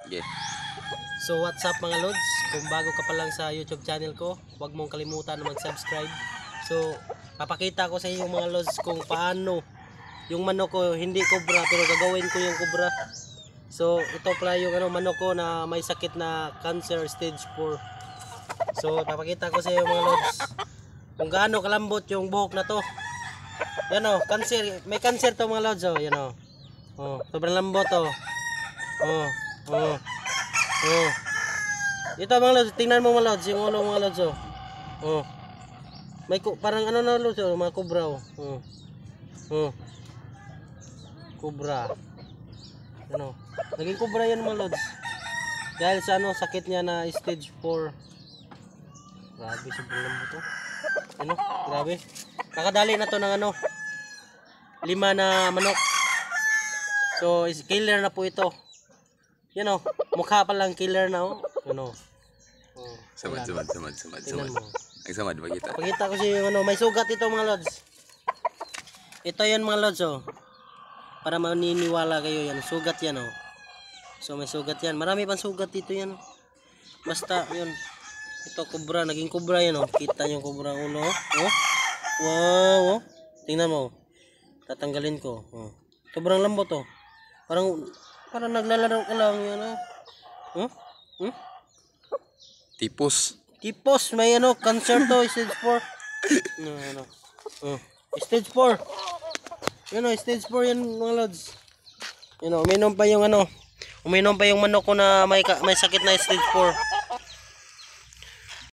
Okay. So what's up mga lods? Kung bago ka pa lang sa YouTube channel ko, huwag mong kalimutan na mag-subscribe. So papakita ko sa inyo mga lods kung paano yung manok ko hindi kubra pero gagawin ko yung kubra. So ito pala yung manok ko na may sakit na cancer stage 4. So papakita ko sa inyo mga lods kung gaano kalambot yung buhok na to. Yan o, cancer, may cancer to mga lods. Yan o. Oh, sobrang lambot to. Ito mga lods, tingnan mo mga lods, yung ulo mga lods. May parang ano na lods, mga kubra. Kubra. Ano? Naging kubra yan mga lods. Dahil sa sakit niya na stage 4. Grabe, sobrang lambot to. Grabe. Nakadali na to ng 5 na manok. So, killer na po ito. Yan o, mukha pa lang killer na o. Ano? Samad. Ang samad ba kita? Pakita ko siya yung may sugat ito mga lods. Ito yan mga lods o. Para maniniwala kayo yan. Sugat yan o. So, may sugat yan. Marami pang sugat dito yan o. Basta yun. Ito kubra, naging kubra yan o. Kita yung kubra ulo o. Wow o. Tingnan mo. Tatanggalin ko. Sobrang lambot o. Parang naglalaro ka lang yan Tipos. Tipos, may cancer to, stage 4. Stage 4. Stage 4 yan mga lods. Uminom pa yung uminom pa yung manok ko na may sakit na stage 4.